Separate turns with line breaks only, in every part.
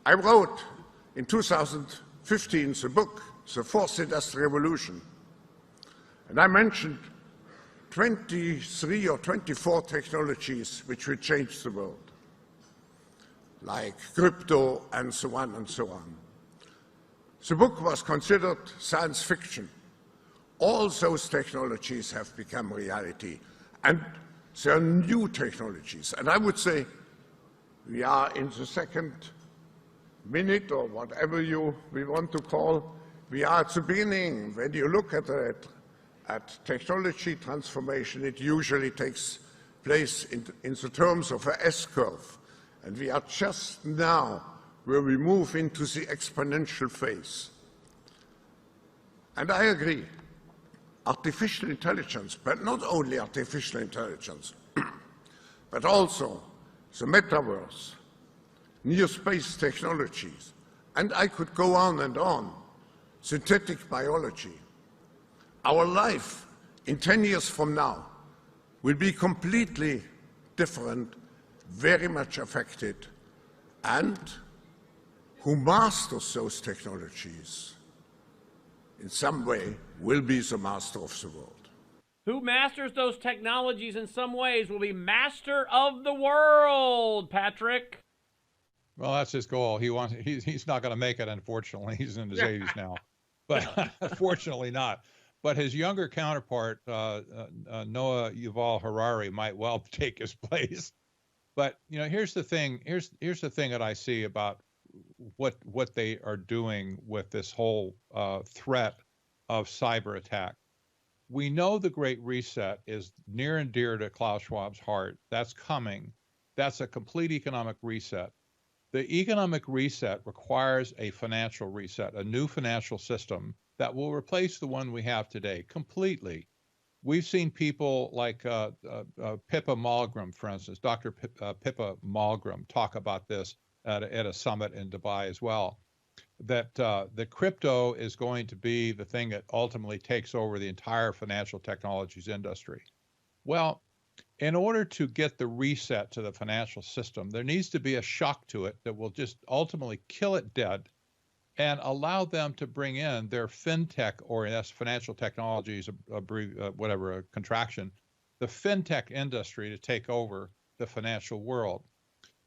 I wrote in 2015 the book, The Fourth Industrial Revolution, and I mentioned 23 or 24 technologies which will change the world, like crypto and so on and so on. The book was considered science fiction. All those technologies have become reality, and there are new technologies. And I would say we are in the second minute, or whatever we want to call. We are at the beginning. When you look at it, at technology transformation, it usually takes place in the terms of an S-curve. And we are just now where we move into the exponential phase. And I agree, artificial intelligence, but not only artificial intelligence, but also the metaverse, near space technologies, and I could go on and on, synthetic biology. Our life in 10 years from now will be completely different, very much affected, and who masters those technologies in some way will be the master of the world.
Who masters those technologies in some ways will be master of the world, Patrick.
Well, that's his goal. He's not going to make it, unfortunately. He's in his 80s now, but fortunately not. But his younger counterpart, Noah Yuval Harari, might well take his place. But here's the thing. Here's the thing that I see about what they are doing with this whole threat of cyber attack. We know the Great Reset is near and dear to Klaus Schwab's heart. That's coming. That's a complete economic reset. The economic reset requires a financial reset, a new financial system that will replace the one we have today completely. We've seen people like Pippa Malmgren, for instance, Dr. Pippa Malmgren, talk about this at a summit in Dubai as well, that the crypto is going to be the thing that ultimately takes over the entire financial technologies industry. Well, in order to get the reset to the financial system, there needs to be a shock to it that will just ultimately kill it dead and allow them to bring in their fintech, or that's financial technologies, a contraction, the fintech industry to take over the financial world.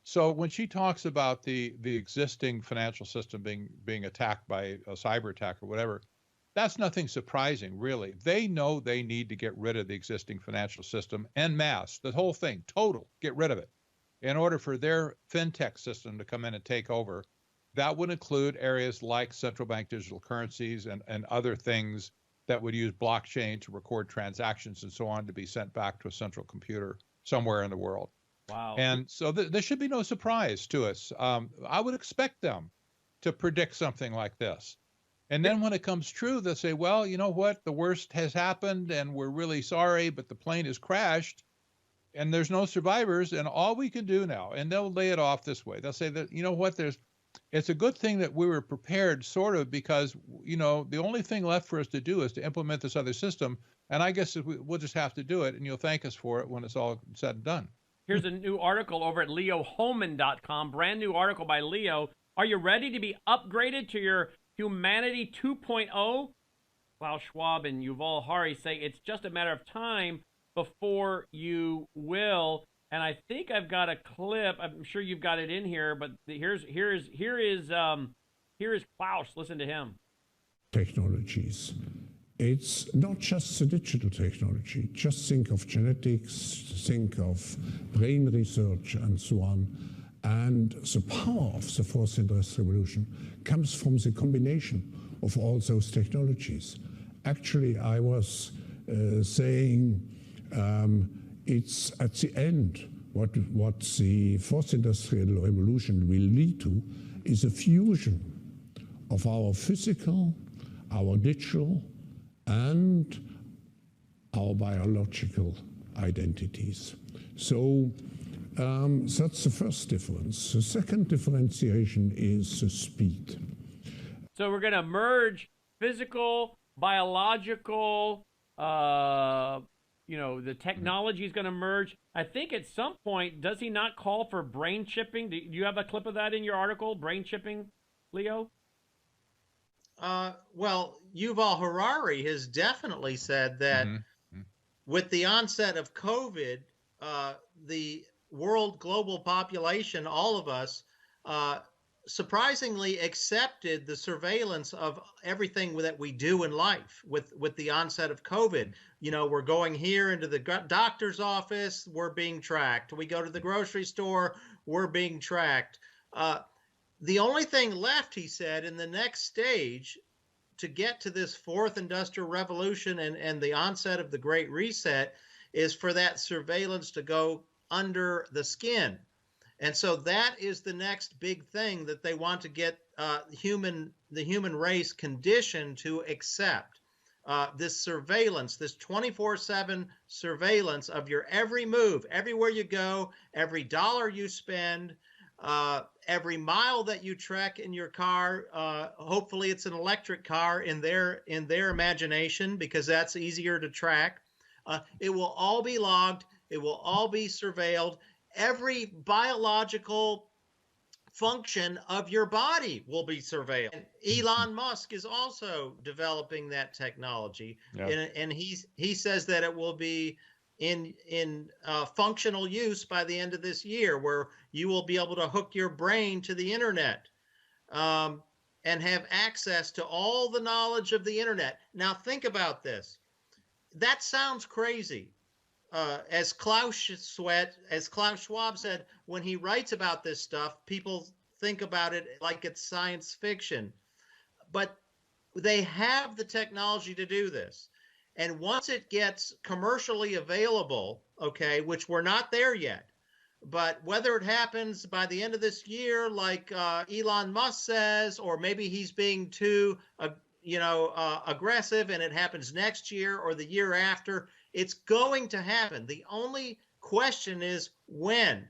So when she talks about the existing financial system being attacked by a cyber attack or whatever, that's nothing surprising, really. They know they need to get rid of the existing financial system en masse, the whole thing, total, get rid of it, in order for their fintech system to come in and take over. That would include areas like central bank digital currencies and other things that would use blockchain to record transactions and so on to be sent back to a central computer somewhere in the world.
Wow.
And so there should be no surprise to us. I would expect them to predict something like this. And then when it comes true, they'll say, well, you know what? The worst has happened and we're really sorry, but the plane has crashed and there's no survivors and all we can do now, and they'll lay it off this way. They'll say that, you know what, it's a good thing that we were prepared, sort of, because, the only thing left for us to do is to implement this other system. And I guess we'll just have to do it, and you'll thank us for it when it's all said and done.
Here's a new article over at leohohmann.com, brand new article by Leo. Are you ready to be upgraded to your Humanity 2.0? Klaus Schwab and Yuval Harari say it's just a matter of time before you will. And I think I've got a clip. I'm sure you've got it in here, but here is Klaus. Listen to him.
Technologies. It's not just the digital technology. Just think of genetics, think of brain research, and so on. And the power of the fourth industrial revolution comes from the combination of all those technologies. Actually, I was saying it's at the end what the fourth industrial revolution will lead to is a fusion of our physical, our digital, and our biological identities. So that's the first difference. The second differentiation is the speed.
So we're going to merge physical, biological, the technology is going to merge. I think at some point, does he not call for brain chipping? Do you have a clip of that in your article, brain chipping, Leo?
Well, Yuval Harari has definitely said that with the onset of COVID, the world global population, all of us, surprisingly accepted the surveillance of everything that we do in life with the onset of COVID. We're going here into the doctor's office, we're being tracked. We go to the grocery store, we're being tracked. The only thing left, he said, in the next stage to get to this fourth industrial revolution and the onset of the Great Reset is for that surveillance to go under the skin. And so that is the next big thing that they want to get the human race conditioned to accept. This surveillance, this 24/7 surveillance of your every move, everywhere you go, every dollar you spend, every mile that you trek in your car. Hopefully it's an electric car in their imagination, because that's easier to track. It will all be logged. It will all be surveilled. Every biological function of your body will be surveilled. And Elon Musk is also developing that technology, and he says that it will be in functional use by the end of this year, where you will be able to hook your brain to the internet and have access to all the knowledge of the internet. Now think about this. That sounds crazy. As Klaus Schwab said, when he writes about this stuff, people think about it like it's science fiction. But they have the technology to do this. And once it gets commercially available, okay, which we're not there yet, but whether it happens by the end of this year, like Elon Musk says, or maybe he's being too, aggressive and it happens next year or the year after, it's going to happen. The only question is when.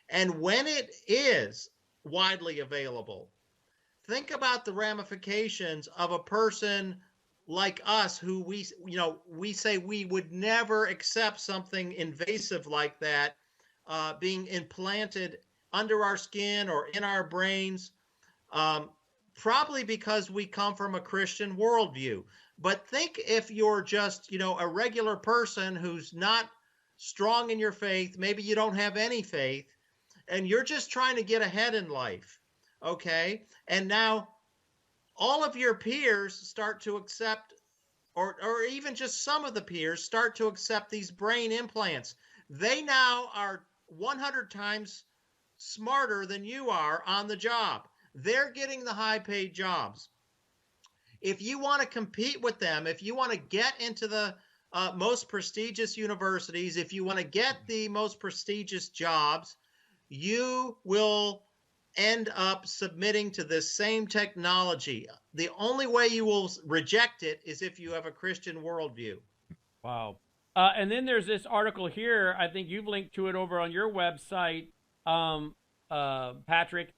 And when it is widely available, think about the ramifications of a person like us who we say we would never accept something invasive like that being implanted under our skin or in our brains, probably because we come from a Christian worldview. But think if you're just, a regular person who's not strong in your faith, maybe you don't have any faith, and you're just trying to get ahead in life, okay? And now all of your peers start to accept, or even just some of the peers start to accept these brain implants. They now are 100 times smarter than you are on the job. They're getting the high-paid jobs. If you want to compete with them, if you want to get into the most prestigious universities, if you want to get the most prestigious jobs, you will end up submitting to this same technology. The only way you will reject it is if you have a Christian worldview.
Wow. And then there's this article here. I think you've linked to it over on your website, Patrick.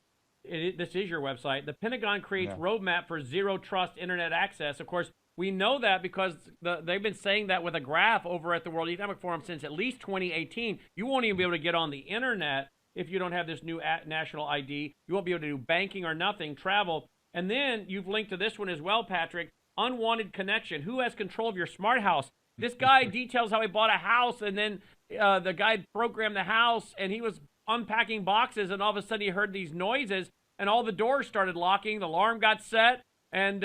This is your website. The Pentagon creates roadmap for zero trust internet access. Of course, we know that because they've been saying that with a graph over at the World Economic Forum since at least 2018. You won't even be able to get on the internet if you don't have this new national ID. You won't be able to do banking or nothing, travel. And then you've linked to this one as well, Patrick. Unwanted connection. Who has control of your smart house? This guy details how he bought a house, and then the guy programmed the house, and he was unpacking boxes, and all of a sudden he heard these noises, and all the doors started locking. The alarm got set, and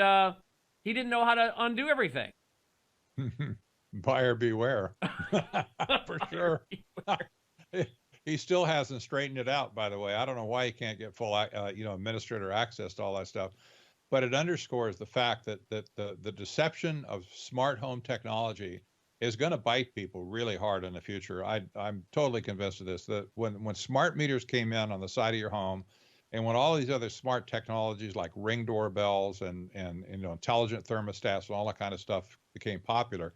he didn't know how to undo everything.
Buyer beware. For sure. He still hasn't straightened it out, by the way. I don't know why he can't get full, administrator access to all that stuff. But it underscores the fact that the deception of smart home technology is going to bite people really hard in the future. I'm totally convinced of this, that when smart meters came in on the side of your home, and when all these other smart technologies like Ring doorbells and intelligent thermostats and all that kind of stuff became popular,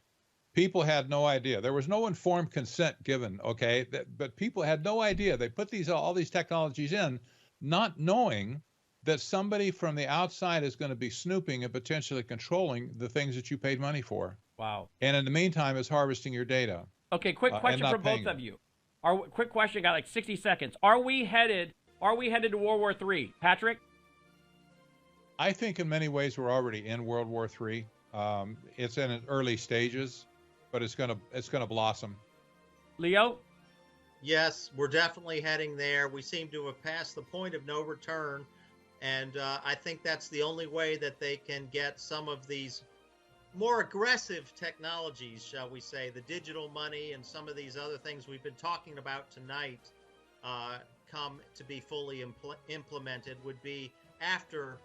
people had no idea. There was no informed consent given, okay? But people had no idea. They put all these technologies in, not knowing that somebody from the outside is going to be snooping and potentially controlling the things that you paid money for.
Wow.
And in the meantime, it's harvesting your data.
Okay, quick question
not
for both
paying
of
them.
you. Quick question, got like 60 seconds. Are we headed to World War III? Patrick?
I think in many ways we're already in World War III. It's in its early stages, but it's gonna blossom.
Leo?
Yes, we're definitely heading there. We seem to have passed the point of no return. And I think that's the only way that they can get some of these more aggressive technologies, shall we say, the digital money and some of these other things we've been talking about tonight, come to be fully implemented, would be after,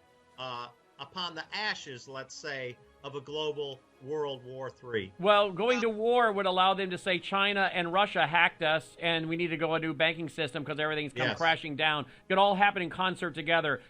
upon the ashes, let's say, of a global World War III.
Well, going to war would allow them to say China and Russia hacked us and we need to go a new banking system because everything's come
Yes.
crashing down. It could all happen in concert together.